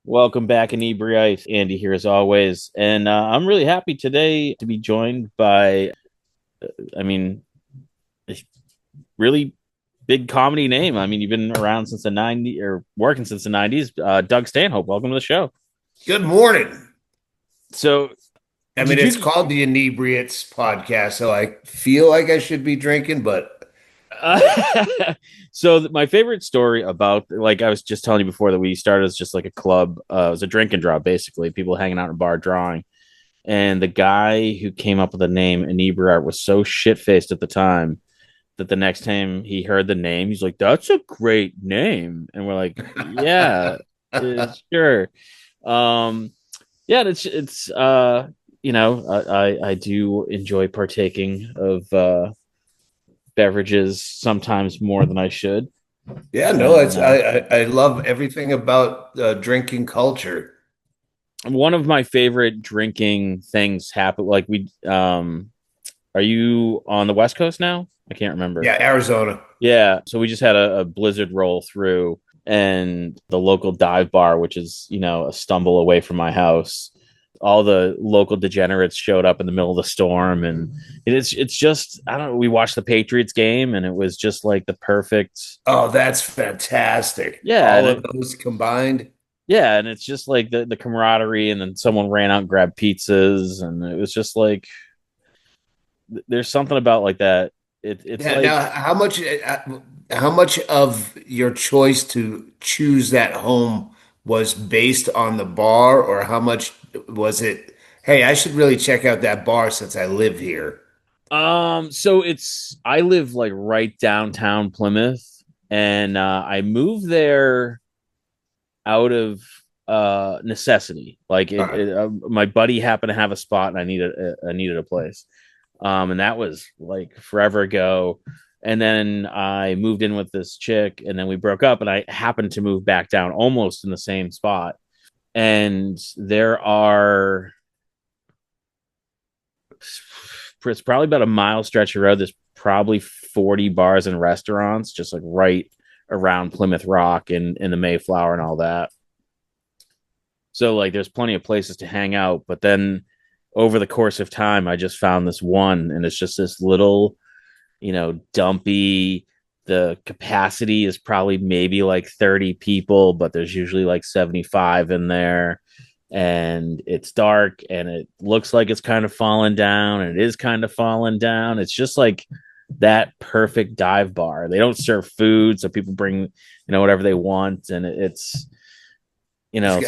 Welcome back, Inebri-art. Andy here as always. And I'm really happy today to be joined by, I mean, a really big comedy name. I mean, you've been around since the 90s or working since the 90s. Doug Stanhope, welcome to the show. Good morning. So, I mean, did it's you? called the Inebriates podcast, so I feel like I should be drinking, but My favorite story about, like I was just telling you before that we started as just like a club. It was a drink and draw, basically, people hanging out in a bar drawing. And the guy who came up with the name Inebri-art was so shit faced at the time that the next time he heard the name, he's like, "That's a great name," and we're like, "Yeah, sure." Um, yeah, I do enjoy partaking of beverages sometimes more than I should. yeah, no, And it's I love everything about drinking culture. one of my favorite drinking things happened. Are you on the West Coast now? I can't remember. Yeah, Arizona. Yeah, so we just had a blizzard roll through, and the local dive bar, which is a stumble away from my house. All the local degenerates showed up in the middle of the storm, and it's just I don't know. We watched the Patriots game, and it was just like the perfect. Oh, that's fantastic. Yeah, All of those combined. and it's just like the camaraderie, and then someone ran out and grabbed pizzas, and it was just like there's something about like that. It's Yeah. like Now, how much of your choice to choose that home was based on the bar, or how much was it? Hey, I should really check out that bar since I live here. So I live like right downtown Plymouth, and I moved there out of necessity. Like All right. my buddy happened to have a spot, and I needed a place. And that was like forever ago. And then I moved in with this chick, and then we broke up, and I happened to move back down almost in the same spot. And there are it's probably about a mile stretch of road. There's probably 40 bars and restaurants just like right around Plymouth Rock and in the Mayflower and all that. So like there's plenty of places to hang out. But then over the course of time, I just found this one, and it's just this little, dumpy. The capacity is probably maybe like 30 people, but there's usually like 75 in there, and it's dark, and it looks like it's kind of falling down, and it is kind of falling down. It's just like that perfect dive bar. They don't serve food, so people bring whatever they want, and it's you It's know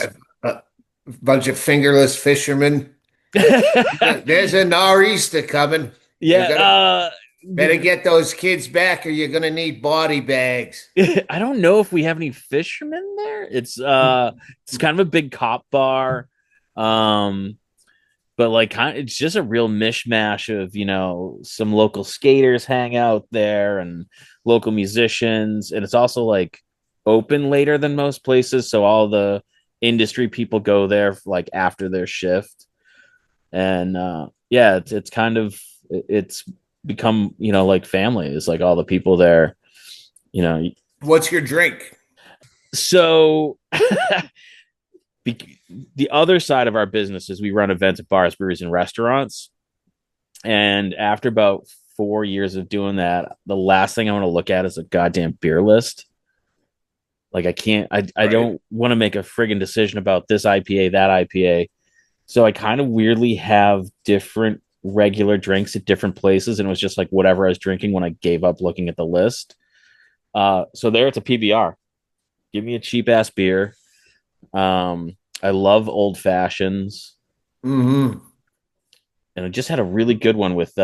got a bunch of fingerless fishermen. There's a nor'easter coming. You're yeah. gonna better get those kids back, or you're gonna need body bags. I don't know if we have any fishermen there. It's kind of a big cop bar. Um but like it's just a real mishmash of some local skaters hang out there, and local musicians, and it's also like open later than most places, so all the industry people go there like after their shift. And yeah, it's kind of it's become like family. It's like all the people there, you know What's your drink? so the other side of our business is we run events at bars, breweries, and restaurants. And after about 4 years of doing that, the last thing I want to look at is a goddamn beer list. Like I can't, I Right. don't want to make a friggin' decision about this IPA, that IPA. So I kind of weirdly have different regular drinks at different places, and it was just like whatever I was drinking when I gave up looking at the list. So there it's a PBR. Give me a cheap ass beer. I love old fashions, Hmm. and I just had a really good one with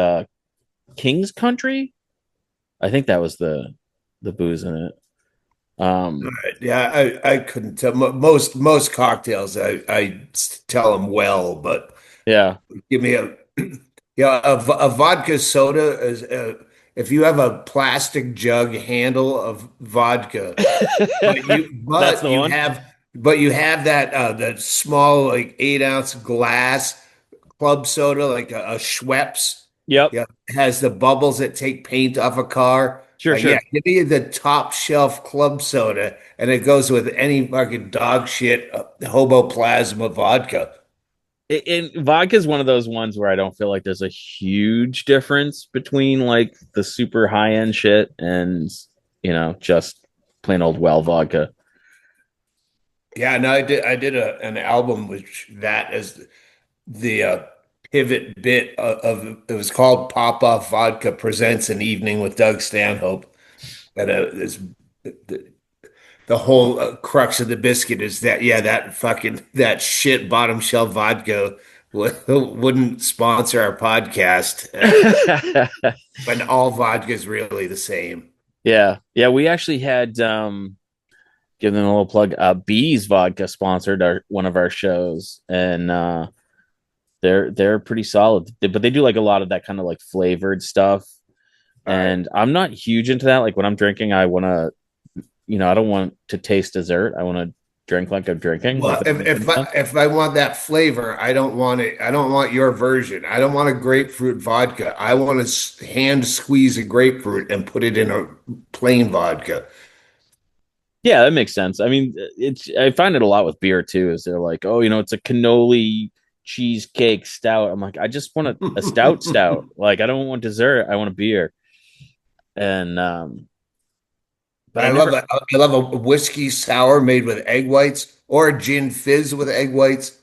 King's Country. I think that was the booze in it. Um, Yeah, I couldn't tell. Most cocktails, I tell them well, but yeah. give me a yeah, a vodka soda is if you have a plastic jug handle of vodka, but you That's but the you one. have but you have that small like 8 ounce glass club soda like a Schweppes. Yep. Yeah, has the bubbles that take paint off a car. Sure, Yeah, sure. give me the top shelf club soda, and it goes with any fucking dog shit hobo plasma vodka. And vodka is one of those ones where I don't feel like there's a huge difference between like the super high end shit and just plain old well vodka. Yeah, no, I did an album which that is the pivot bit of it was called Pop Off Vodka Presents an Evening with Doug Stanhope. And the whole crux of the biscuit is that yeah, that fucking that shit bottom shelf vodka wouldn't sponsor our podcast, but all vodka is really the same. Yeah. Yeah, we actually had give them a little plug. Bees Vodka sponsored one of our shows, and they're pretty solid. But they do like a lot of that kind of like flavored stuff. All right. And I'm not huge into that. Like when I'm drinking, I want to, I don't want to taste dessert. I want to drink like I'm drinking. If Well, that if makes any if I, sense. if I want that flavor, I don't want it. I don't want your version. I don't want a grapefruit vodka. I want to hand squeeze a grapefruit and put it in a plain vodka. Yeah, that makes sense. I mean, I find it a lot with beer too. Is they're like, oh, it's a cannoli cheesecake stout. I'm like, I just want a stout. Like, I don't want dessert. I want a beer. And but I I love never. a I love a whiskey sour made with egg whites or a gin fizz with egg whites.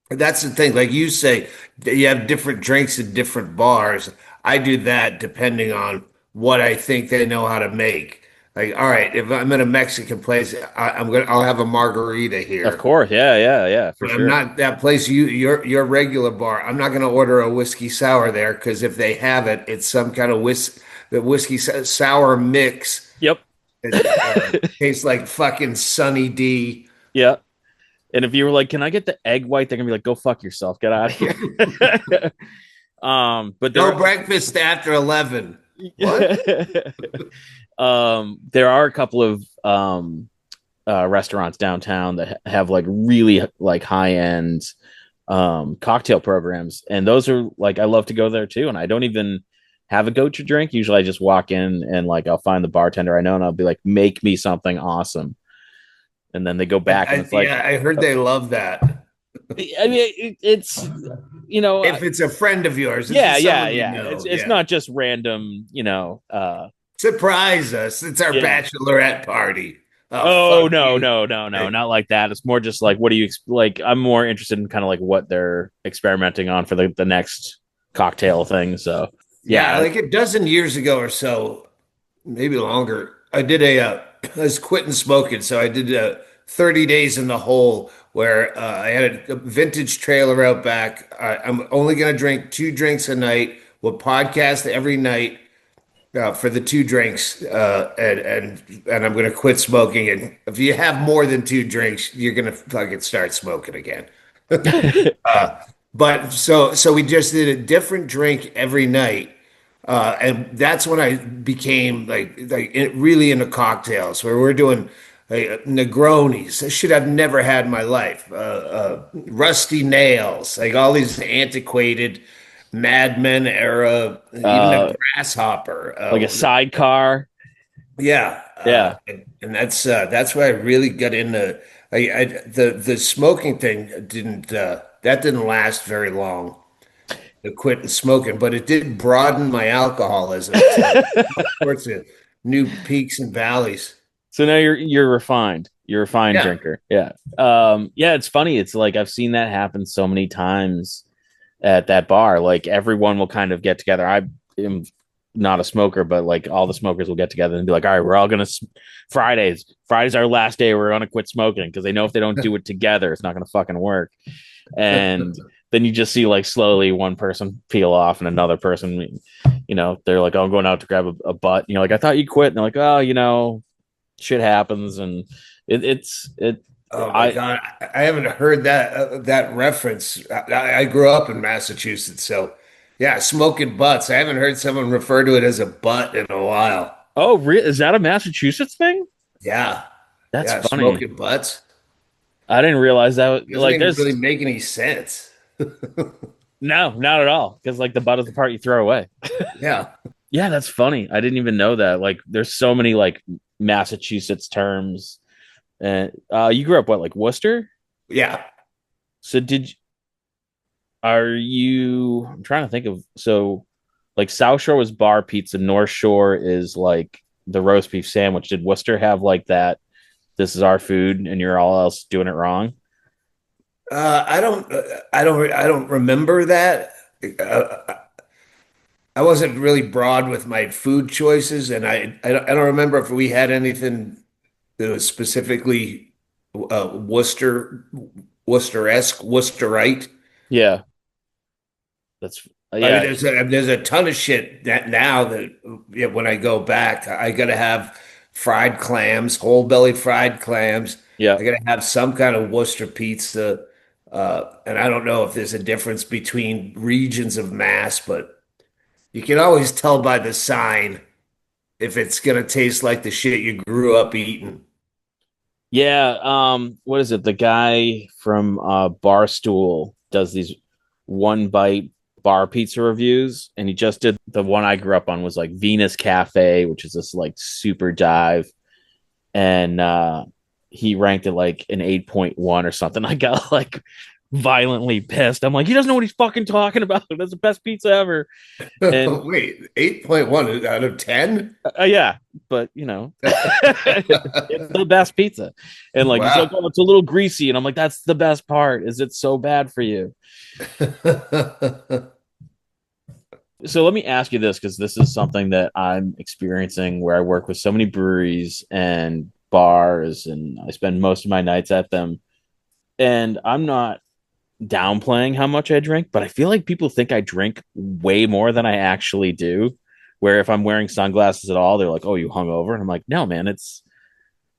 That's the thing. Like you say, that you have different drinks at different bars. I do that depending on what I think they know how to make. Like, all right, if I'm in a Mexican place, I'll have a margarita Of here. course, yeah, for But I'm sure. not that place. Your regular bar. I'm not gonna order a whiskey sour there because if they have it, it's some kind of sour mix. Yep. It tastes like fucking Sunny D. Yeah. And if you were like, "Can I get the egg white?" They're gonna be like, "Go fuck yourself. Get out of here." But No breakfast after 11. What? there are a couple of restaurants downtown that have like really like high end cocktail programs, and those are like I love to go there too. And I don't even have a go-to drink. Usually, I just walk in and like I'll find the bartender I know, and I'll be like, "Make me something awesome." And then they go back, and it's like, Yeah, I heard they love that. I mean, it's you know, If it's a friend of yours, if yeah, it's yeah, someone you yeah. It's know, it's yeah. not just random, Surprise us. It's our yeah. bachelorette party. Oh, Oh fuck no, you. no, no, no, Hey, not like that. It's more just like what do you like? I'm more interested in kind of like what they're experimenting on for the next cocktail thing. So yeah, yeah, like a dozen years ago or so, maybe longer, I was quitting smoking. So I did 30 days in the hole where I had a vintage trailer out back. I'm only going to drink 2 drinks a night. We'll podcast every night for the 2 drinks, and I'm gonna quit smoking. And if you have more than 2 drinks, you're gonna fucking start smoking again. But so we just did a different drink every night, and that's when I became really into cocktails, where we're doing Negronis, shit I've never had in my life, Rusty Nails, like all these antiquated Mad Men era, even a uh, grasshopper. like a sidecar. Yeah, Yeah. and that's where I really got into. The smoking thing didn't last very long. To quit smoking, but it did broaden my alcoholism to all sorts of new peaks and valleys. So now you're refined. You're a refined Yeah, drinker. Yeah. Yeah, it's funny. It's like I've seen that happen so many times at that bar. Like everyone will kind of get together. I am not a smoker, but like all the smokers will get together and be like, all right, we're all gonna Fridays. Friday's our last day. We're gonna quit smoking because they know if they don't do it together, it's not gonna fucking work. And then you just see like slowly one person peel off and another person, they're like, oh, I'm going out to grab a butt. And you're like, I thought you quit. And they're like, oh, shit happens, and it's it. oh my I God, I haven't heard that reference. I grew up in Massachusetts, so yeah, smoking butts. I haven't heard someone refer to it as a butt in a while. Oh, is that a Massachusetts thing? Yeah, That's yeah, funny. smoking butts. I didn't realize that. It doesn't Like, even there's really make any sense. no, not at all. Because like the butt is the part you throw away. Yeah. Yeah, that's funny. I didn't even know that. Like, there's so many like Massachusetts terms. And you grew up what, like Worcester? Yeah. So are you? I'm trying to think of. So, like South Shore was bar pizza, North Shore is like the roast beef sandwich. Did Worcester have like that? This is our food, and you're all else doing it wrong. I don't remember that. Uh, I wasn't really broad with my food choices, and I don't remember if we had anything that was specifically Worcester-esque, Worcerite. Yeah, that's I mean, yeah, there's a ton of shit that now that yeah, when I go back, I gotta have fried clams, whole belly fried clams. yeah. I gotta have some kind of Worcester pizza. And I don't know if there's a difference between regions of Mass, but you can always tell by the sign if it's gonna taste like the shit you grew up eating. Yeah, what is it? The guy from Barstool does these one bite bar pizza reviews, and he just did the one I grew up on was like Venus Cafe, which is this like super dive, and he ranked it like an 8.1 or something. I got like violently pissed. I'm like, he doesn't know what he's fucking talking about. That's the best pizza ever. And Wait, 8.1 out of 10? yeah, but it's the best pizza. And like he's like, Wow. oh, it's a little greasy, and I'm like, that's the best part. Is it so bad for you? So let me ask you this, because this is something that I'm experiencing where I work with so many breweries and bars, and I spend most of my nights at them. And I'm not downplaying how much I drink, but I feel like people think I drink way more than I actually do. Where if I'm wearing sunglasses at all, they're like, "Oh, you hung over," and I'm like, "No, man, it's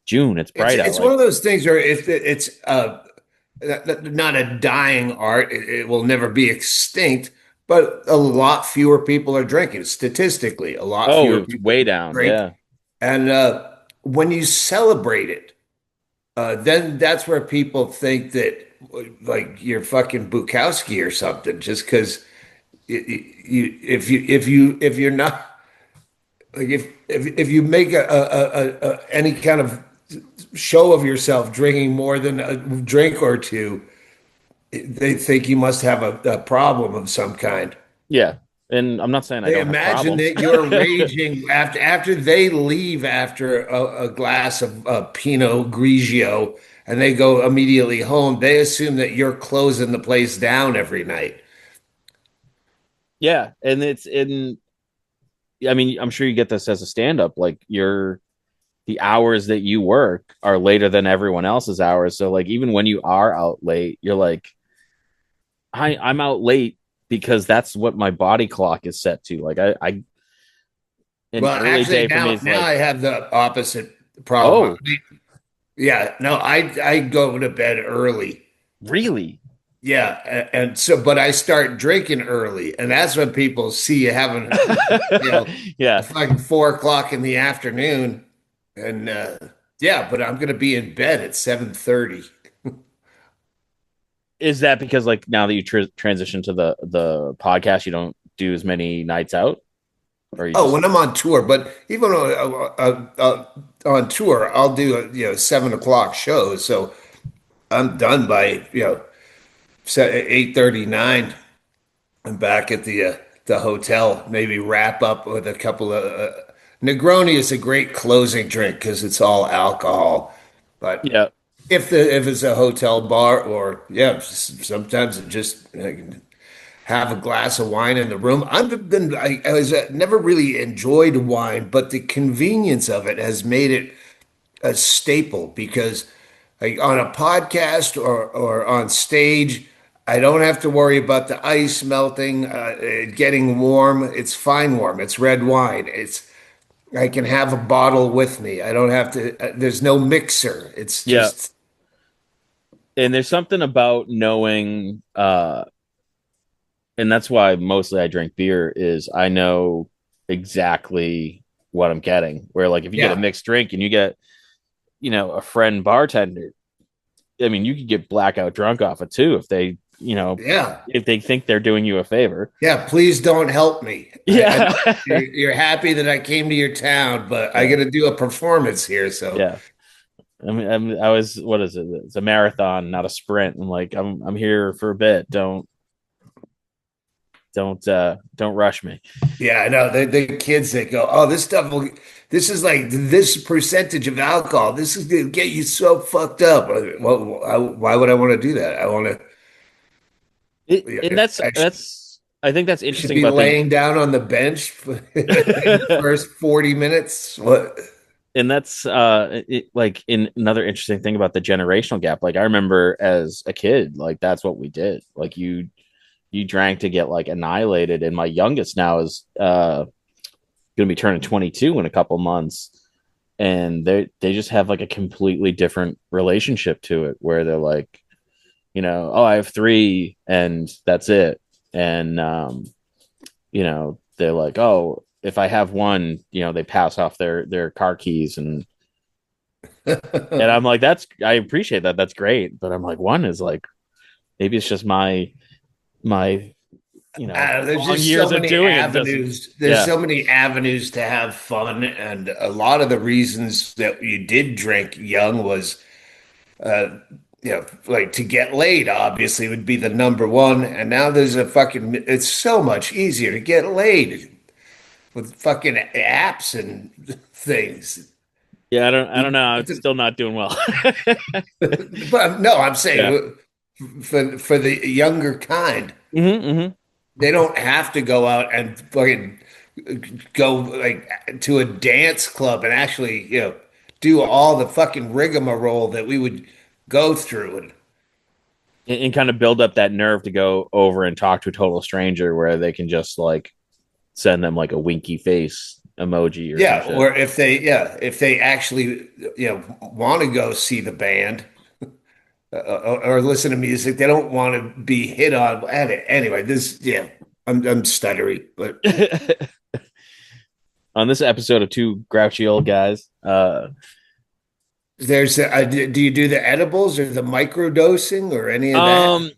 June. It's bright out." It's one Like, of those things where if it's not a dying art, it will never be extinct, but a lot fewer people are drinking. Statistically, a lot oh, fewer it's people way down. drink. Yeah, And when you celebrate it, then that's where people think that like you're fucking Bukowski or something, just because if you're not like if you make any kind of show of yourself drinking more than a drink or two, they think you must have a problem of some kind. yeah. And I'm not saying I They don't have imagine problems. that you're raging after they leave after a glass of Pinot Grigio and they go immediately home. They assume that you're closing the place down every night. Yeah, and it's in. I mean, I'm sure you get this as a stand-up. Like, the hours that you work are later than everyone else's hours. So, like, even when you are out late, you're like, I'm out late because that's what my body clock is set to. Like, an Well, early actually, day for me is now like, I have the opposite problem. oh, Yeah, no, I go to bed early. really? Yeah, and so, but I start drinking early, and that's when people see you having, a Yeah. fucking 4 o'clock in the afternoon, and yeah, but I'm gonna be in bed at 7:30. Is that because like now that you transition to the podcast, you don't do as many nights out, or you Oh, just when I'm on tour, but even on tour, I'll do 7 o'clock shows, so I'm done by 8:39. I'm back at the hotel. Maybe wrap up with a couple of Negroni is a great closing drink because it's all alcohol. But yeah, if it's a hotel bar or yeah, sometimes it just have a glass of wine in the room. I was never really enjoyed wine, but the convenience of it has made it a staple because like on a podcast or on stage, I don't have to worry about the ice melting, getting warm. It's fine warm. It's red wine. I can have a bottle with me. I don't have to. There's no mixer. It's yeah. just And there's something about knowing, and that's why mostly I drink beer. Is I know exactly what I'm getting. Where like if you get a yeah. mixed drink and you get a friend bartender, I mean, you could get blackout drunk off it too if they Yeah. if they think they're doing you a favor. Yeah, please don't help me. I know Yeah. you're happy that I came to your town, but I got Yeah. to do a performance here. So Yeah. I was, what is it? It's a marathon, not a sprint. I'm like, I'm here for a bit. Don't rush me. yeah, I know the kids that go, oh, this is like this percentage of alcohol. This is gonna get you so fucked up. Well, why would I want to do that? I want to, yeah, And I that's I think that's should interesting be about the laying down on the bench in the first 40 minutes. What? and that's like in another interesting thing about the generational gap. Like I remember as a kid, like that's what we did. Like you drank to get like annihilated, and my youngest now is going to be turning 22 in a couple months, and they just have like a completely different relationship to it, where they're like, oh, I have three, and that's it. And they're like, oh, if I have one, they pass off their car keys, and I'm like, I appreciate that. That's great. But I'm like, one is like, maybe it's just my There's long just so years of many doing it doesn't. avenues. There's Yeah. so many avenues to have fun, and a lot of the reasons that you did drink young was, uh, like to get laid. Obviously, would be the number one. And now there's a fucking. It's so much easier to get laid with fucking apps and things. Yeah, I don't know. I'm It's a- still not doing well. But no, I'm Yeah. saying for the younger kind. Hmm. They don't have to go out and fucking go like to a dance club and actually, do all the fucking rigmarole that we would go through. And And kind of build up that nerve to go over and talk to a total stranger where they can just like send them like a winky face emoji or some yeah, shit. or if they actually, want to go see the band, or listen to music, they don't want to be hit on. Anyway, I'm stuttery, but On this episode of Two Grouchy Old Guys, do you do the edibles or the microdosing or any of that? um,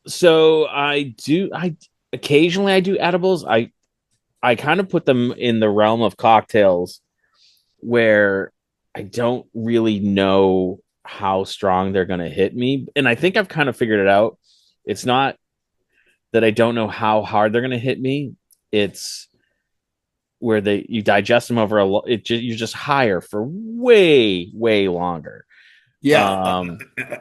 so I occasionally I do edibles. I kind of put them in the realm of cocktails where I don't really know how strong they're going to hit me. And I think I've kind of figured it out. It's not that I don't know how hard they're going to hit me. It's where you digest them over you're just higher for way longer. Yeah, Um,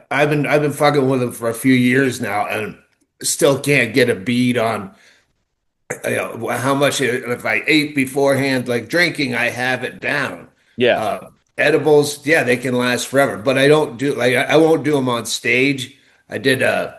I've been fucking with him for a few years now, and still can't get a bead on, how much if I ate beforehand, like drinking, I have it down. yeah, Uh, Edibles, yeah, they can last forever, but I don't do like I won't do them on stage. I did a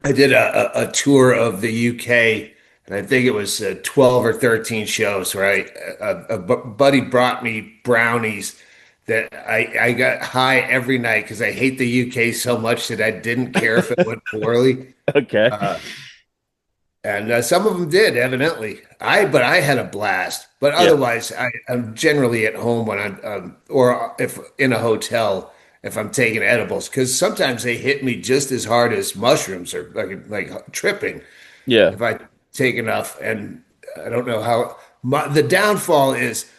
I did a tour of the UK, and I think it was 12 or 13 shows, right? A buddy brought me brownies that I got high every night because I hate the UK so much that I didn't care if it went poorly. okay, Uh, and some of them did, evidently. But I had a blast. But yeah, otherwise, I'm generally at home when I'm, or if in a hotel, if I'm taking edibles, because sometimes they hit me just as hard as mushrooms or like tripping yeah. if I take enough. And I don't know how. The downfall is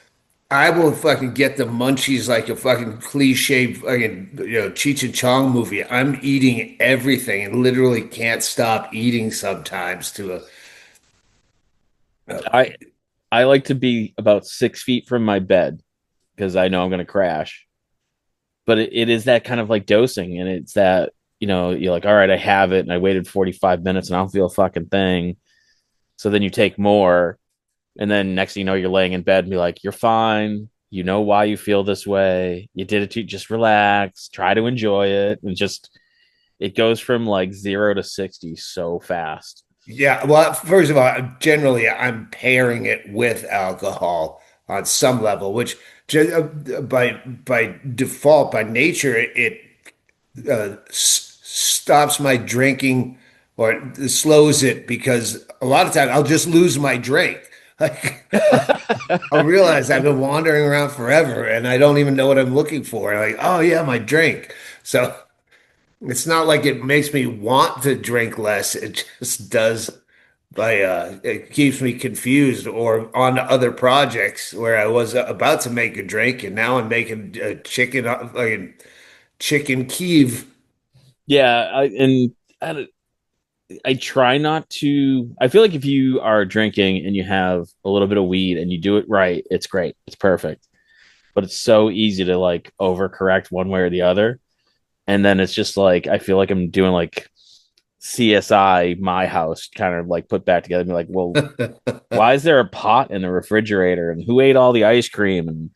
I will fucking get the munchies like a fucking cliche fucking, Cheech and Chong movie. I'm eating everything and literally can't stop eating sometimes uh, I I like to be about 6 feet from my bed because I know I'm going to crash. But it is that kind of like dosing, and it's that you're like, all right, I have it, and I waited 45 minutes, and I don't feel a fucking thing. So then you take more, and then next thing you know, you're laying in bed and be like, you're fine. You know why you feel this way. You did it to just relax, try to enjoy it, and just it goes from like 0 to 60 so fast. Yeah, well, first of all, generally I'm pairing it with alcohol on some level, which by default, by nature, it stops my drinking or slows it because a lot of times I'll just lose my drink. Like I'll realize I've been wandering around forever and I don't even know what I'm looking for. Like, oh yeah, my drink. So. It's not like it makes me want to drink less. It just does by it keeps me confused or on to other projects where I was about to make a drink and now I'm making chicken like chicken Kiev. Yeah, I, I try not to. I feel like if you are drinking and you have a little bit of weed and you do it right, it's great. It's perfect. But it's so easy to like overcorrect one way or the other. And then it's just like I feel like I'm doing like CSI my house kind of like put back together and be like, well, why is there a pot in the refrigerator and who ate all the ice cream? And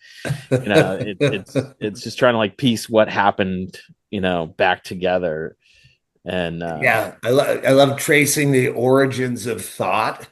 it's just trying to like piece what happened, back together. And Yeah, I love tracing the origins of thought.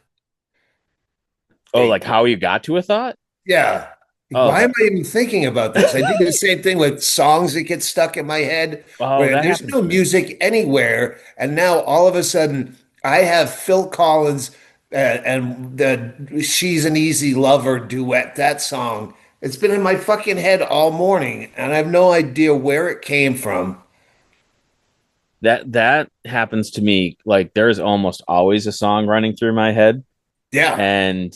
oh, like how you got to a thought? Yeah. Oh, Why am I even thinking about this? I do the same thing with songs that get stuck in my head oh, where that there's happens no to me. music anywhere. And now all of a sudden I have Phil Collins and the She's an Easy Lover duet, that song. It's been in my fucking head all morning and I have no idea where it came from. That happens to me. Like there's almost always a song running through my head, Yeah. and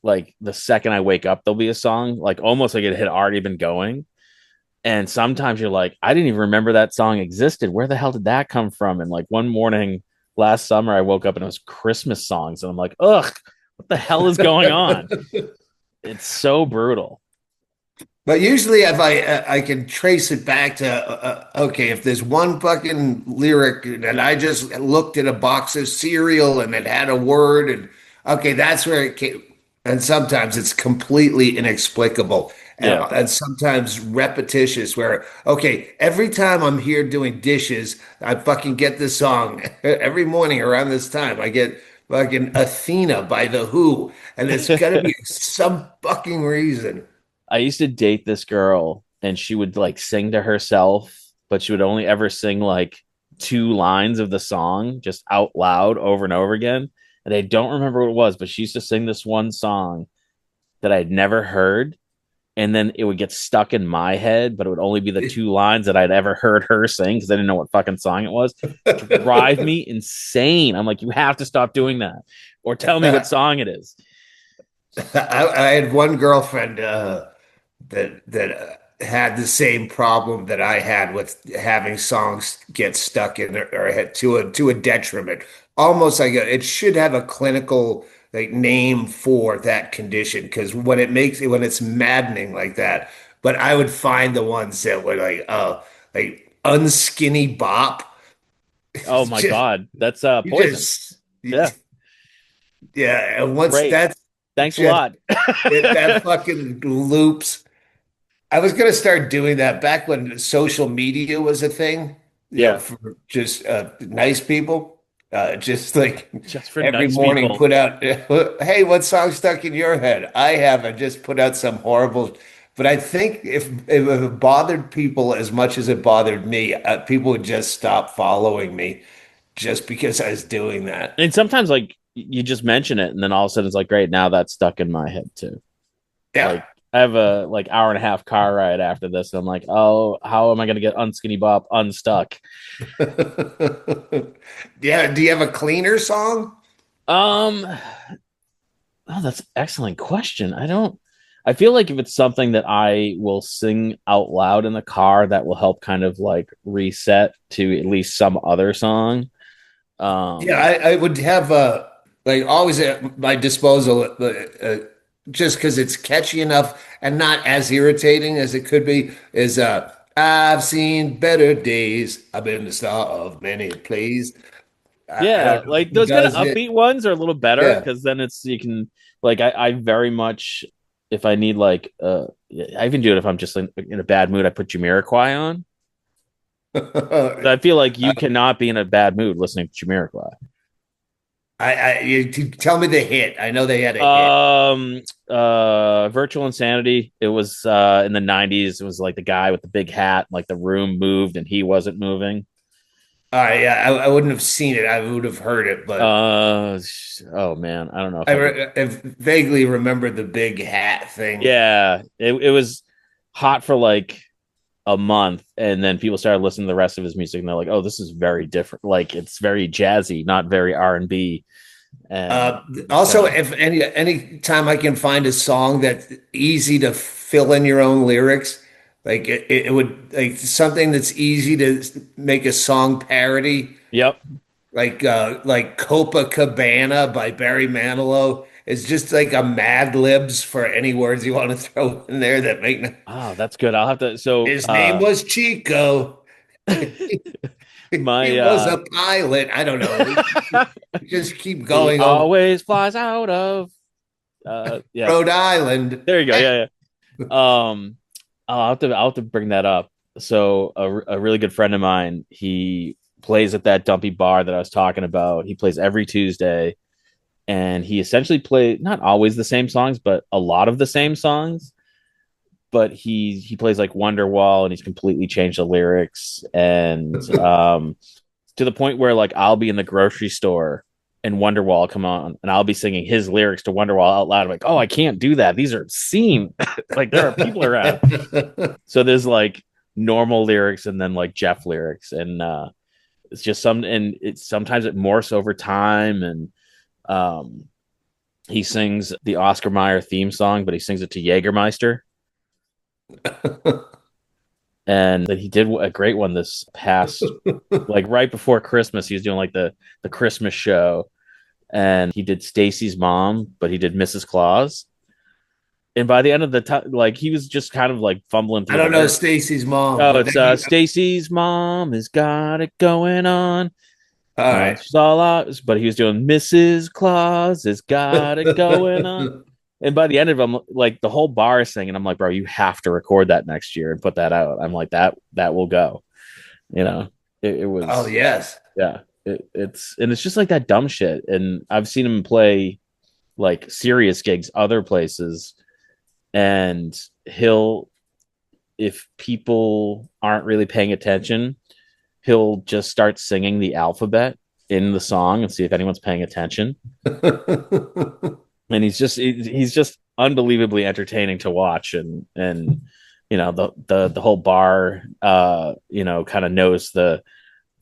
like the second I wake up, there'll be a song. Like almost like it had already been going. And sometimes you're like, I didn't even remember that song existed. Where the hell did that come from? And like one morning last summer, I woke up and it was Christmas songs, and I'm like, ugh, what the hell is going on? It's so brutal. But usually, if I can trace it back to okay, if there's one fucking lyric and I just looked at a box of cereal and it had a word and okay, that's where it came. And sometimes it's completely inexplicable Yeah. and sometimes repetitious. Where okay, every time I'm here doing dishes, I fucking get this song every morning around this time. I get fucking Athena by The Who, and it's got to be some fucking reason. I used to date this girl and she would like sing to herself, but she would only ever sing like two lines of the song just out loud over and over again. And I don't remember what it was, but she used to sing this one song that I'd never heard. And then it would get stuck in my head, but it would only be the two lines that I'd ever heard her sing because I didn't know what fucking song it was. Drive me insane. I'm like, you have to stop doing that or tell me what song it is. I had one girlfriend that had the same problem that I had with having songs get stuck in or to a detriment. Almost like it should have a clinical like name for that condition because when it's maddening like that. But I would find the ones that were like unskinny bop. Oh It's my just God. That's you poison. just Yeah. yeah. And once Great. that's Thanks a just lot. that fucking loops. I was gonna start doing that back when social media was a thing, Yeah. for just nice people. Just like Just for every nice morning people. put out, hey, what song stuck in your head? I haven't just put out some horrible, but I think if it bothered people as much as it bothered me, people would just stop following me just because I was doing that. And sometimes like you just mention it and then all of a sudden it's like, great, now that's stuck in my head too. Yeah. Like I have a like hour and a half car ride after this. And I'm like, oh, how am I gonna get unskinny bop unstuck? Yeah. Do you have a cleaner song? Um oh, that's an excellent question. I feel like if it's something that I will sing out loud in the car, that will help kind of like reset to at least some other song. Yeah, Um, I would have like always at my disposal, just because it's catchy enough and not as irritating as it could be, is I've seen better days. I've been the star of many plays. I yeah, don't know like who those kind of does it. upbeat ones are a little better Yeah. because then it's you can like I very much if I need like I even do it if I'm just in a bad mood, I put Jamiroquai on. I feel like you cannot be in a bad mood listening to Jamiroquai. Tell me the hit. I know they had a hit. Virtual Insanity. It was in the 90s. It was like the guy with the big hat, like the room moved and he wasn't moving. Yeah, I wouldn't have seen it. I would have heard it, but Oh man, I don't know if I could. I vaguely remember the big hat thing. Yeah, it was hot for like a month, and then people started listening to the rest of his music, and they're like, "Oh, this is very different. Like it's very jazzy, not very R&B." And it's kind Also, of if any time I can find a song that's easy to fill in your own lyrics, like it would like something that's easy to make a song parody, yep. like Copacabana by Barry Manilow. It's just like a Mad Libs for any words you want to throw in there that make no. Oh, that's good. I'll have to. So, His name was Chico. He my was a pilot. I don't know. Just keep he going over always flies out of yeah. Rhode Island. There you go. Yeah, Um, I'll have to bring that up. So a really good friend of mine, he plays at that dumpy bar that I was talking about. He plays every Tuesday, and he essentially plays not always the same songs, but a lot of the same songs. But he plays like Wonderwall, and he's completely changed the lyrics, and to the point where like I'll be in the grocery store and Wonderwall come on, and I'll be singing his lyrics to Wonderwall out loud. I'm like, oh, I can't do that. These are obscene. Like there are people around. So there's like normal lyrics and then like Jeff lyrics, and it's just some, and it's sometimes it morphs over time, and um, he sings the Oscar Mayer theme song, but he sings it to Jägermeister, and then he did a great one this past, like right before Christmas. He was doing like the Christmas show, and he did Stacy's mom, but he did Mrs. Claus. And by the end of the time, like he was just kind of like fumbling I through the don't know lyrics. Stacy's mom, Oh, but it's Stacy's mom has got it going on. all right. She's all out, but he was doing Mrs. Claus has got it going on. And by the end of them, like the whole bar is singing. I'm like, bro, you have to record that next year and put that out. I'm like, that will go. You know, it Oh was, yes. yeah. It's just like that dumb shit. And I've seen him play like serious gigs other places, and he'll, if people aren't really paying attention, he'll just start singing the alphabet in the song and see if anyone's paying attention. And he's just unbelievably entertaining to watch, and you know the whole bar you know kind of knows the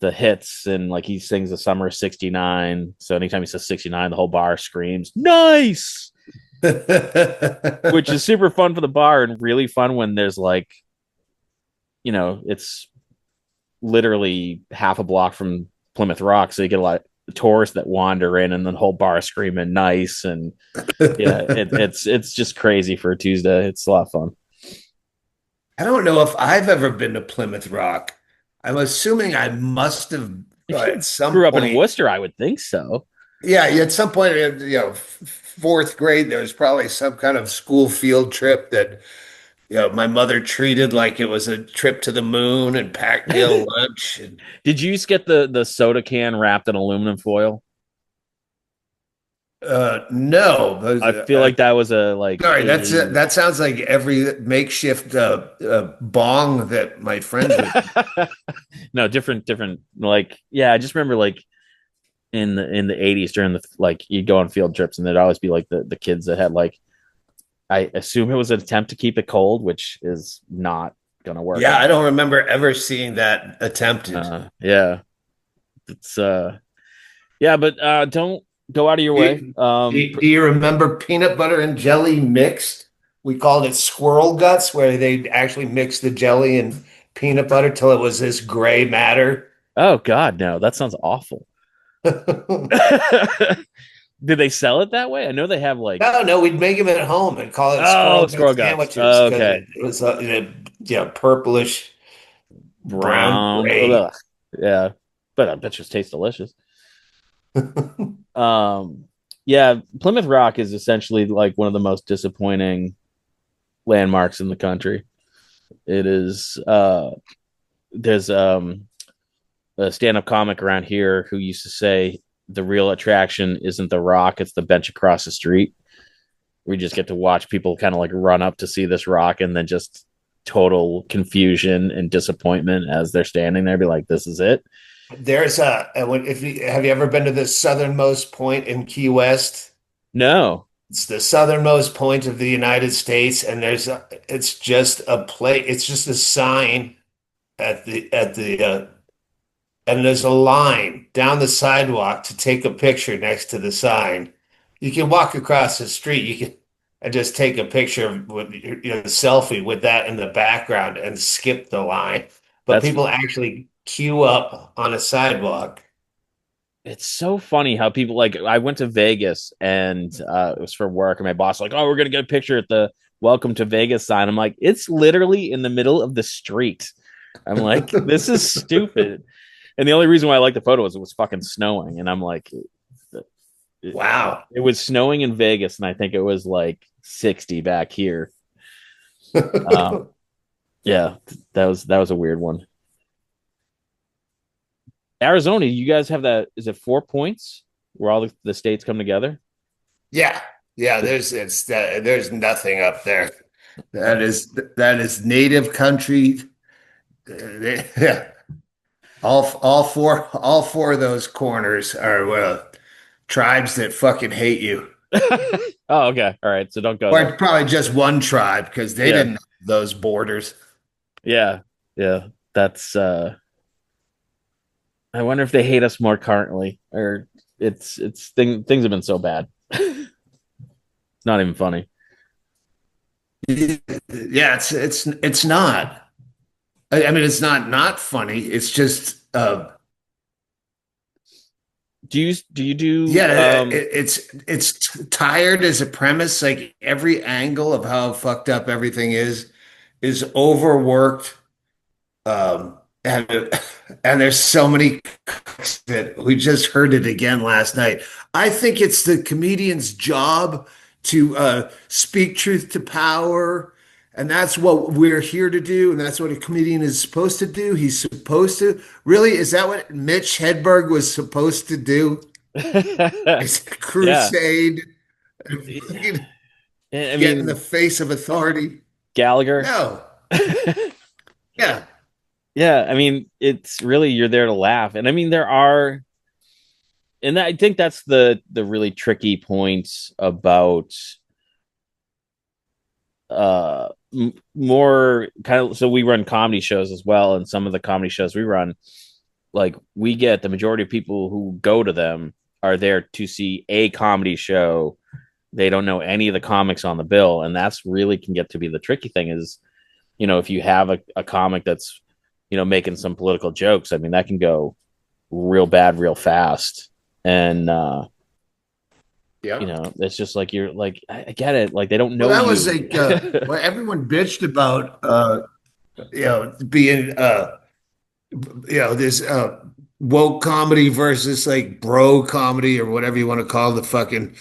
hits, and like he sings the summer of 69, so anytime he says 69 the whole bar screams nice, which is super fun for the bar and really fun when there's like, you know, it's literally half a block from Plymouth Rock, so you get a lot of tourists that wander in, and the whole bar screaming nice, and yeah, it's just crazy for a Tuesday. It's a lot of fun. I don't know if I've ever been to Plymouth Rock. I'm assuming I must have If at you some grew up in point. Worcester, I would think so. Yeah, at some point, fourth grade, there was probably some kind of school field trip that, my mother treated like it was a trip to the moon and packed me a lunch. And Did you just get the soda can wrapped in aluminum foil? no, I feel like that was a like sorry, a that sounds like every makeshift bong that my friends would. no, different like, yeah, I just remember like in the 80s during the like you'd go on field trips, and there'd always be like the kids that had like, I assume it was an attempt to keep it cold, which is not gonna work Yeah, I out. don't remember ever seeing that attempted. Yeah, it's yeah, but don't go out of your Do way. you, do you remember peanut butter and jelly mixed? We called it squirrel guts, where they actually mixed the jelly and peanut butter till it was this gray matter. Oh God, no, that sounds awful. Did they sell it that way? I know they have like, No, no, we'd make them at home and call it oh, squirrel squirrel gut guts. sandwiches because Okay, it was purplish brown brown. gray. Ugh. Yeah, but I bet you it tastes delicious. Um, yeah, Plymouth Rock is essentially like one of the most disappointing landmarks in the country. It is. There's a stand-up comic around here who used to say the real attraction isn't the rock, it's the bench across the street. We just get to watch people kind of like run up to see this rock, and then just total confusion and disappointment as they're standing there, be like, this is it. There's if you have you ever been to the southernmost point in Key West? No. It's the southernmost point of the United States, and it's just a place. It's just a sign and there's a line down the sidewalk to take a picture next to the sign. You can walk across the street. You can and just take a picture with selfie with that in the background and skip the line. But That's people actually queue up on a sidewalk. it's so funny how people like I went to Vegas and it was for work and my boss was like, "Oh, we're gonna get a picture at the Welcome to Vegas sign." I'm like, "It's literally in the middle of the street." I'm like, "This is stupid." And the only reason why I liked the photo is it was fucking snowing, and I'm like, Wow. it was snowing in Vegas, and I think it was like 60 back here. Um, yeah, that was a weird one. Arizona, you guys have that? Is it 4 points where all the states come together? Yeah. Yeah, there's nothing up there. That is native country. Yeah. All four of those corners are tribes that fucking hate you. Oh, okay, all right. So don't go there. Or probably just one tribe because they Yeah, didn't have those borders. yeah, yeah. That's. I wonder if they hate us more currently, or things have been so bad. It's not even funny. Yeah, it's not. I mean, it's not funny. It's just Do you do yeah, it's tired as a premise. Like every angle of how fucked up everything is overworked. And and there's so many that we just heard it again last night. I think it's the comedian's job to speak truth to power, and that's what we're here to do, and that's what a comedian is supposed to do. He's supposed to really, is that what Mitch Hedberg was supposed to do? It's a Yeah. crusade and I get in the mean, face of authority. Gallagher. No, yeah. Yeah, I mean, it's really you're there to laugh. And I mean there are and I think that's the really tricky points about more kind of so we run comedy shows as well, and some of the comedy shows we run, like we get the majority of people who go to them are there to see a comedy show. They don't know any of the comics on the bill, and that's really can get to be the tricky thing is, if you have a comic that's, making some political jokes, I mean that can go real bad real fast. And Yeah. it's just like you're like I get it, like they don't Well, know that was you. like well, everyone bitched about being this woke comedy versus like bro comedy or whatever you want to call the fucking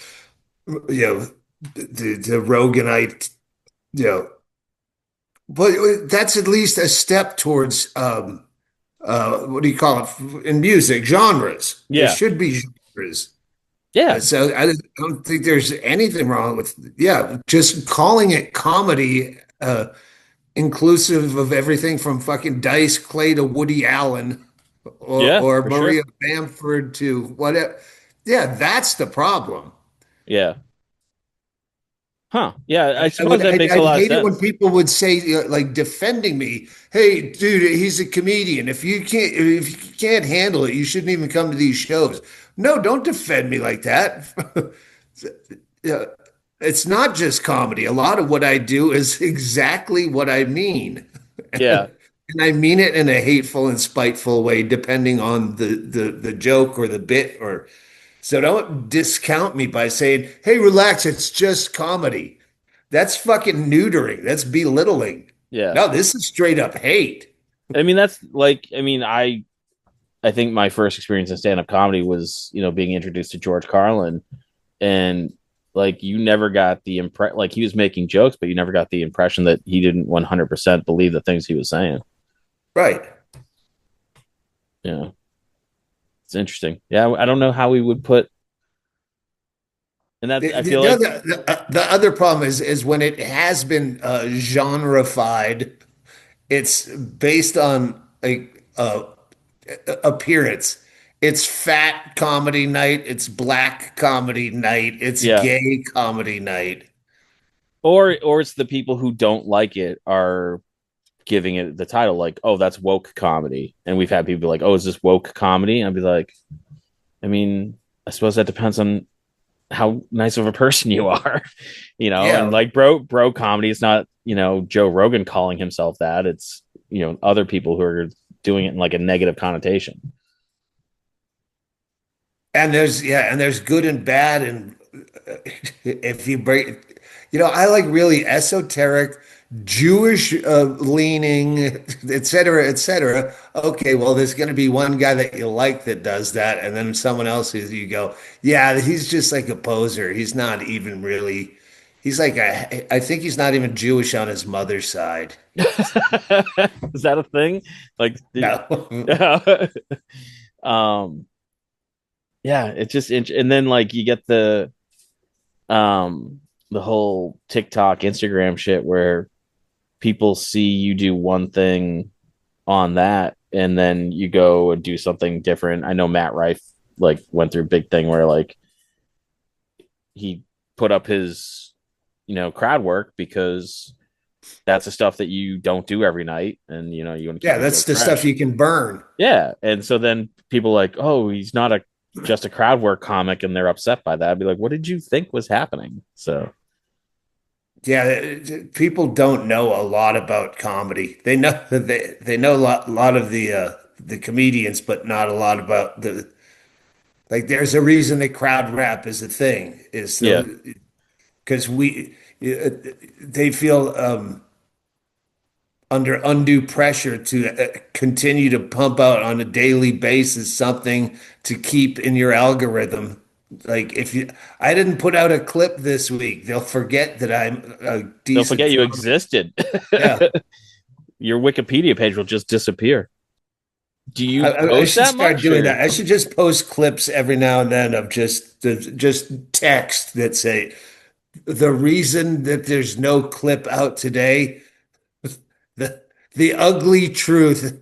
you know the Roganite, you know. But that's at least a step towards what do you call it in music genres? There Yeah, should be genres. yeah, So I don't think there's anything wrong with, yeah, just calling it comedy, inclusive of everything from fucking Dice Clay to Woody Allen yeah, or for Maria sure. Bamford to whatever. Yeah, that's the problem. Yeah. Huh. Yeah, I, I I would suppose that makes a I'd lot of hate it when sense. people would say like defending me. Hey, dude, he's a comedian. If you can't handle it, you shouldn't even come to these shows. No, don't defend me like that. Yeah, it's not just comedy. A lot of what I do is exactly what I mean. Yeah. And I mean it in a hateful and spiteful way, depending on the joke or the bit or so don't discount me by saying, "Hey, relax, it's just comedy." That's fucking neutering. That's belittling. Yeah. No, this is straight up hate. I mean, that's like, I mean, I think my first experience in stand up comedy was, being introduced to George Carlin, and like you never got the impression, like he was making jokes, but you never got the impression that he didn't 100% believe the things he was saying. Right. Yeah. It's interesting. Yeah. I don't know how we would put, and that The, I the, feel the like, other the other problem is when it has been genrefied, it's based on like appearance. It's fat comedy night, it's black comedy night, it's Yeah. gay comedy night. Or it's the people who don't like it are giving it the title like, oh, that's woke comedy. And we've had people be like, oh, is this woke comedy? And I'd be like, I mean, I suppose that depends on how nice of a person you are, and Yeah. like bro comedy is not, Joe Rogan calling himself that. It's, other people who are doing it in like a negative connotation. And there's good and bad, and if you break, I like really esoteric, Jewish leaning, et cetera, et cetera. Okay, well, there's going to be one guy that you like that does that, and then someone else who you go, yeah, he's just like a poser. He's not even really. He's like I think he's not even Jewish on his mother's side. Is that a thing? Like, No. um, yeah, it's just and then like you get um the whole TikTok, Instagram shit where people see you do one thing on that and then you go and do something different. I know Matt Rife like went through a big thing where like he put up his, crowd work because that's the stuff that you don't do every night and you want to keep Yeah, your that's jokes the stuff fresh. you can burn. Yeah. And so then people like, oh, he's not a just a crowd work comic and they're upset by that. I'd be like, what did you think was happening? So Yeah, people don't know a lot about comedy. They know they know a lot of the comedians, but not a lot about the like. There's a reason that crowd rap is a thing. Is yeah, so because they feel under undue pressure to continue to pump out on a daily basis something to keep in your algorithm. Like if you, I didn't put out a clip this week, they'll forget that I'm a they'll decent forget you comic. existed. Yeah. Your Wikipedia page will just disappear. Do you I post should that start much doing or that. I should just post clips every now and then of just text that say the reason that there's no clip out today, the the ugly truth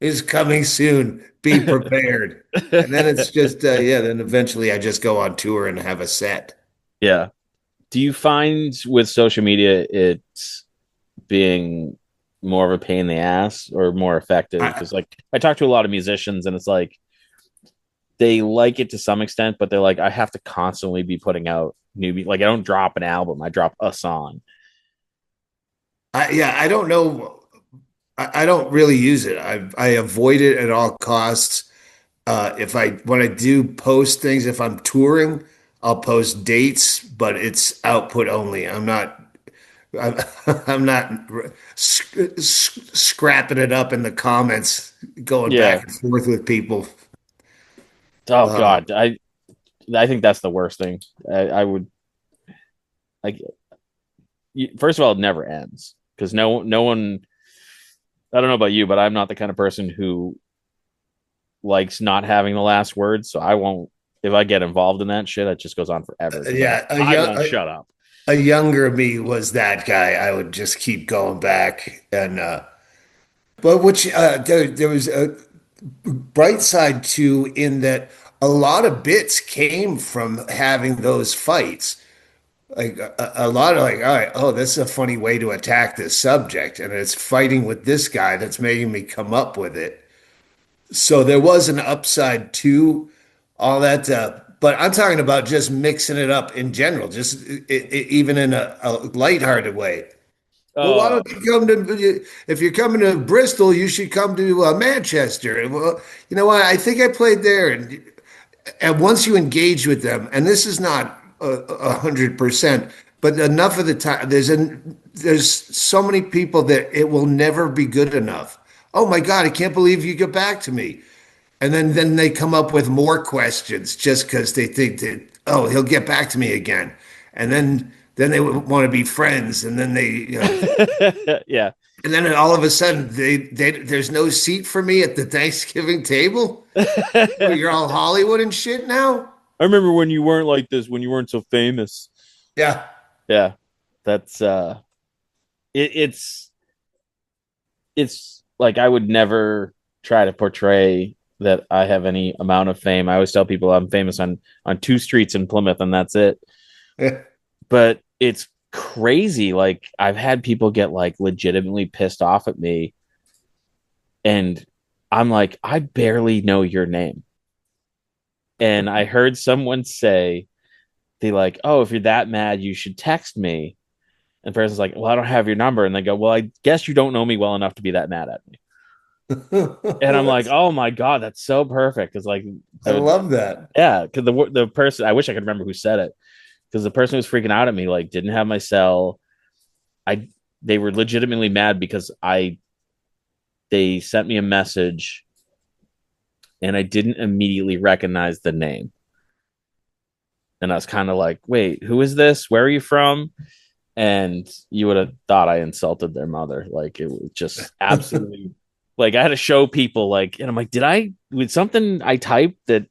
is coming soon. Be prepared. And then it's just yeah, then eventually I just go on tour and have a set. yeah. Do you find with social media it's being more of a pain in the ass or more effective? I Because like I talk to a lot of musicians and it's like they like it to some extent, but they're like, I have to constantly be putting out like I don't drop an album, I drop a song. yeah, I don't know. I don't really use it. I avoid it at all costs. If I when I do post things, if I'm touring, I'll post dates, but it's output only. I'm, I'm not scrapping it up in the comments, going Yeah. back and forth with people. Oh Uh, God. I think that's the worst thing. I would like first of all, it never ends because no one. I don't know about you, but I'm not the kind of person who likes not having the last word. So I won't. If I get involved in that shit, it just goes on forever because yeah, I won't shut up. a younger me was that guy. I would just keep going back and but which there was a bright side too in that a lot of bits came from having those fights. Like a lot of like, all right, oh, this is a funny way to attack this subject, and it's fighting with this guy that's making me come up with it. So there was an upside to all that, but I'm talking about just mixing it up in general, just even in a lighthearted way. Well, why Uh, don't you come to, if you're coming to Bristol, you should come to Manchester. Well, you know what? I think I played there. And once you engage with them, and this is not 100%, but enough of the time, there's so many people that it will never be good enough. Oh my God, I can't believe you get back to me. And then they come up with more questions just because they think that, oh, he'll get back to me again. And then they want to be friends. And then yeah. and then all of a sudden there's no seat for me at the Thanksgiving table. Well, I you're all Hollywood and shit now. remember when you weren't like this, when you weren't so famous. Yeah. Yeah, that's it's like I would never try to portray. that I have any amount of fame. I always tell people I'm famous on two streets in Plymouth, and that's it. But it's crazy. Like I've had people get like legitimately pissed off at me, and I'm like, I barely know your name. And I heard someone say, they like, oh, if you're that mad, you should text me. And the person's like, well, I don't have your number. And they go, well, I guess you don't know me well enough to be that mad at me. And I'm like, oh my God, that's so perfect. It's like I the, love that. yeah, because the person, I wish I could remember who said it, because the person who was freaking out at me, like, didn't have my cell. I They were legitimately mad because I they sent me a message and I didn't immediately recognize the name. And I was kind of like, wait, who is this? Where are you from? And you would have thought I insulted their mother. Like it was just absolutely like I had to show people like, and I'm like, did I with something I typed that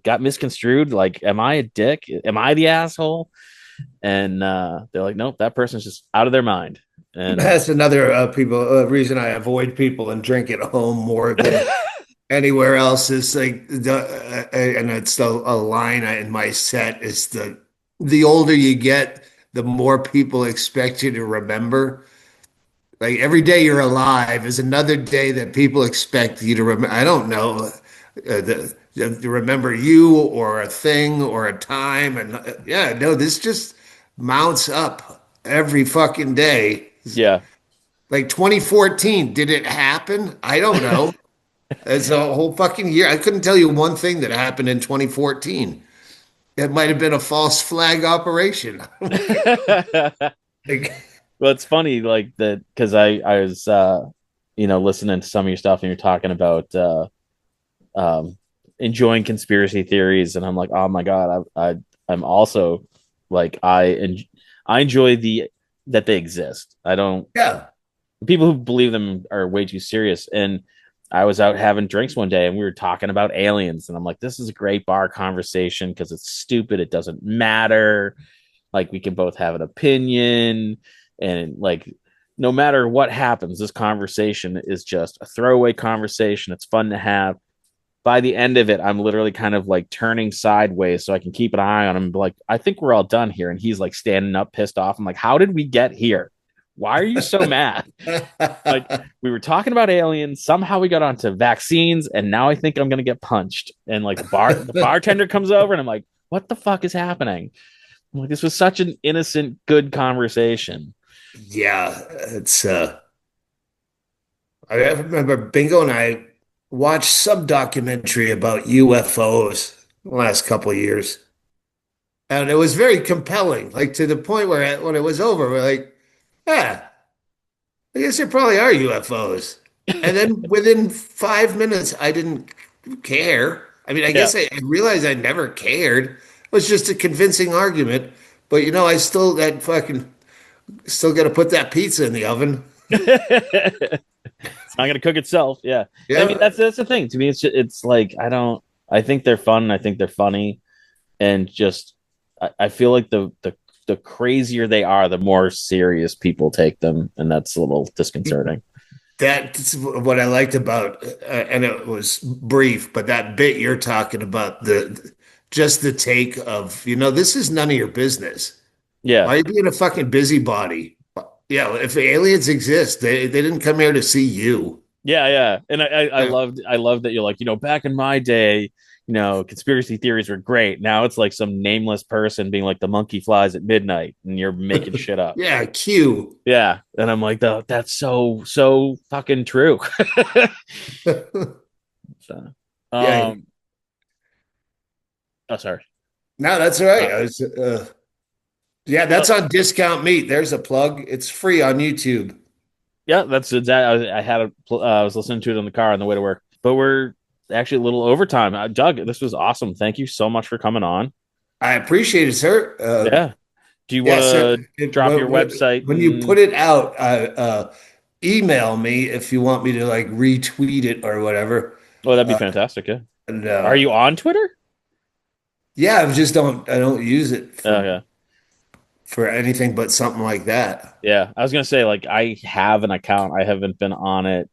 got misconstrued? Like, am I a dick? Am I the asshole? And they're like, nope, that person's just out of their mind. And That's another people reason I avoid people and drink at home more than anywhere else is like and it's a line in my set is the older you get, the more people expect you to remember. Like every day you're alive is another day that people expect you to remember. I don't know to remember you or a thing or a time, and yeah, no, this just mounts up every fucking day. yeah. Like 2014, did it happen? I don't know. It's a whole fucking year. I couldn't tell you one thing that happened in 2014. It might have been a false flag operation. Like, Well, it's funny, like that, because I was listening to some of your stuff, and you're talking about um enjoying conspiracy theories, and I'm like, oh my God, I'm also like I enjoy that they exist. I don't yeah. People who believe them are way too serious. And I was out having drinks one day and we were talking about aliens, and I'm like, this is a great bar conversation because it's stupid, it doesn't matter, like we can both have an opinion, and like no matter what happens, this conversation is just a throwaway conversation. It's fun to have. By the end of it, I'm literally kind of like turning sideways so I can keep an eye on him and be like, I think we're all done here. And he's like standing up, pissed off. I'm like, how did we get here? Why are you so mad? Like, we were talking about aliens. Somehow we got onto vaccines, and now I think I'm gonna get punched. And like the bartender comes over, and I'm like, what the fuck is happening? I'm like, this was such an innocent, good conversation. Yeah, it's I remember Bingo and I watched some documentary about UFOs the last couple of years. And it was very compelling, like to the point where when it was over, we're like, yeah, I guess there probably are UFOs. And then within 5 minutes, I didn't care. I mean, I Yeah. guess I realized I never cared. It was just a convincing argument. But I still that fucking still got to put that pizza in the oven. It's not going to cook itself. Yeah. I mean, Yeah, that's the thing. To me, it's like I think they're fun. I think they're funny, and just I feel like the crazier they are, the more serious people take them, and that's a little disconcerting. that's what I liked about, and it was brief, but that bit you're talking about, the just the take of, this is none of your business. Yeah. Why are you being a fucking busybody? Yeah, if aliens exist, they didn't come here to see you. Yeah, yeah. And Yeah. I loved that you're like, back in my day, conspiracy theories were great. Now it's like some nameless person being like the monkey flies at midnight and you're making shit up. Yeah, Q. Yeah. And I'm like, that's so fucking true. So, Yeah. um, oh, sorry. No, that's all right. Uh, Yeah, no, that's on Discount Meat. There's a plug. It's free on YouTube. yeah, that's exactly. I was listening to it in the car on the way to work, but we're actually a little overtime. Doug, this was awesome. Thank you so much for coming on. I appreciate it, sir. Yeah. Do you want Yeah, to sir. drop your website When you and put it out, email me if you want me to like retweet it or whatever. oh, that'd be fantastic. Yeah. And Are you on Twitter? yeah, I don't use it Oh, for yeah. anything but something like that. Yeah. I was gonna say, like, I have an account. I haven't been on it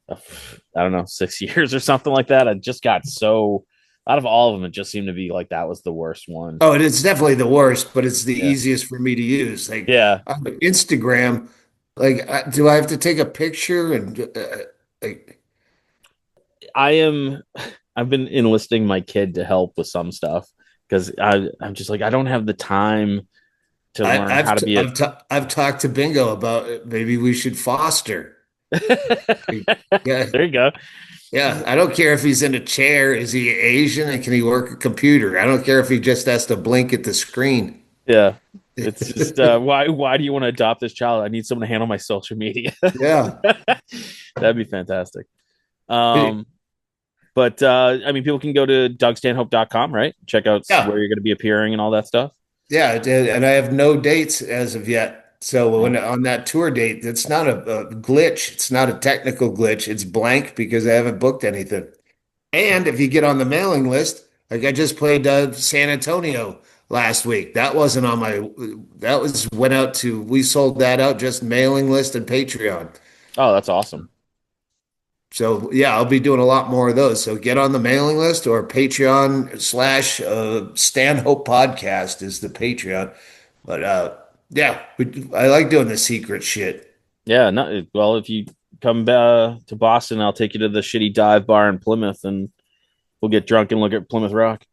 I don't know, 6 years or something like that. I just got so out of all of them, it just seemed to be like that was the worst one. Oh, it's definitely the worst, but it's the Yeah. easiest for me to use. Like Yeah. on Instagram, like do I have to take a picture and like I am I've been enlisting my kid to help with some stuff because I'm just like I don't have the time to I, learn how I've to t be a I've t I've talked to Bingo about maybe we should foster. Yeah, there you go. yeah. I don't care if he's in a chair. Is he Asian and can he work a computer? I don't care if he just has to blink at the screen. Yeah. It's just why do you want to adopt this child? I need someone to handle my social media. Yeah. That'd be fantastic. Um, but I mean, people can go to dougstanhope.com, right? Check out where Yeah. you're going to be appearing and all that stuff. Yeah, and I have no dates as of yet. So Yeah. when on that tour date, it's not a glitch. It's not a technical glitch. It's blank because I haven't booked anything. And if you get on the mailing list, like I just played San Antonio last week. That wasn't on my, that was went out to, we sold that out just mailing list and Patreon. Oh, that's awesome. So yeah, I'll be doing a lot more of those. So get on the mailing list or Patreon slash Stanhope Podcast is the Patreon. But yeah, I like doing the secret shit. Yeah, not well. If you come to Boston, I'll take you to the shitty dive bar in Plymouth, and we'll get drunk and look at Plymouth Rock.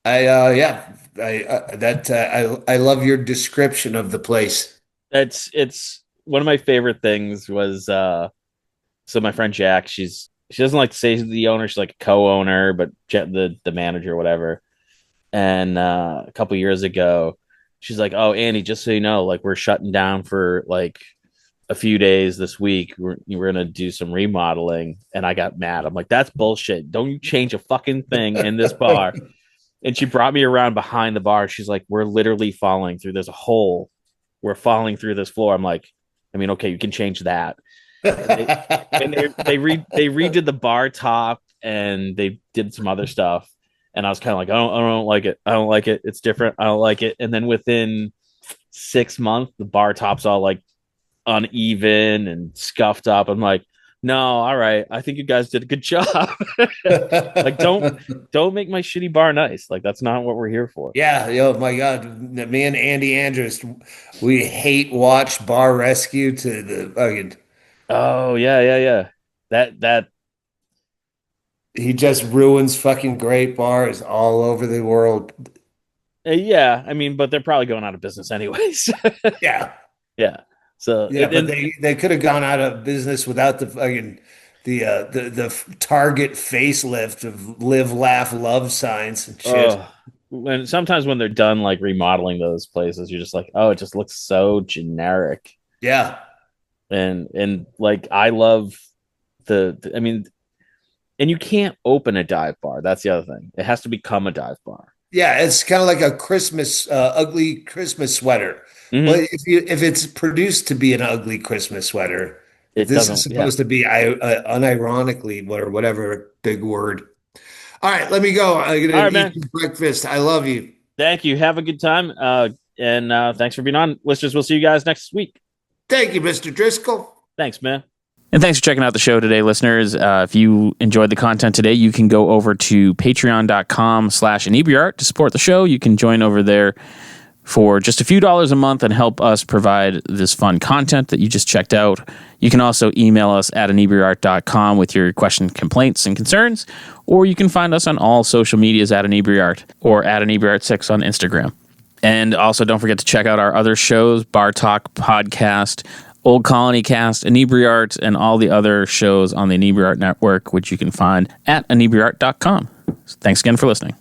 Yeah, I love your description of the place. It's one of my favorite things was so my friend Jack, she doesn't like to say the owner, she's like a co-owner, but the manager or whatever. And a couple years ago, she's like, "Oh, Andy, just so you know, like we're shutting down for like a few days this week. We're gonna do some remodeling." And I got mad. I'm like, "That's bullshit. Don't you change a fucking thing in this bar." And she brought me around behind the bar. She's like, "We're literally falling through. There's a hole. We're falling through this floor." I'm like, "I mean, okay, you can change that." And they redid the bar top and they did some other stuff. And I was kind of like, I don't like it. I don't like it. It's different. I don't like it. And then within 6 months, the bar top's all like uneven and scuffed up. I'm like, no, all right. I think you guys did a good job. Like, don't make my shitty bar nice. Like, that's not what we're here for. Yeah, yo, my God, me and Andy Andrews, we hate watch Bar Rescue to the fucking. Oh yeah, yeah, yeah. That He just ruins fucking great bars all over the world. yeah. I mean, but they're probably going out of business anyways. Yeah, Yeah. So yeah, but they could have gone out of business without the fucking the Target facelift of live, laugh, love signs and shit. when sometimes when they're done like remodeling those places, you're just like, oh, it just looks so generic. Yeah, And like I love I mean, and you can't open a dive bar. That's the other thing. It has to become a dive bar. yeah, it's kind of like a Christmas ugly Christmas sweater. Well, Mm-hmm. if it's produced to be an ugly Christmas sweater, if It this is doesn't. Yeah. supposed to be unironically or whatever big word. All right, let me go. I'm All gonna right, eat man. some breakfast. I love you. Thank you. Have a good time. And thanks for being on, listeners. We'll see you guys next week. Thank you, Mr. Driscoll. Thanks, man. And thanks for checking out the show today, listeners. If you enjoyed the content today, you can go over to patreon.com/Inebri-art to support the show. You can join over there for just a few dollars a month and help us provide this fun content that you just checked out. You can also email us at Inebri-art.com with your questions, complaints, and concerns, or you can find us on all social medias at Inebri-art or at Inebri-art6 on Instagram. And also don't forget to check out our other shows, Bar Talk Podcast, Old Colony Cast, Inebri-art, and all the other shows on the Inebri-art Network, which you can find at Inebri-art.com. Thanks again for listening.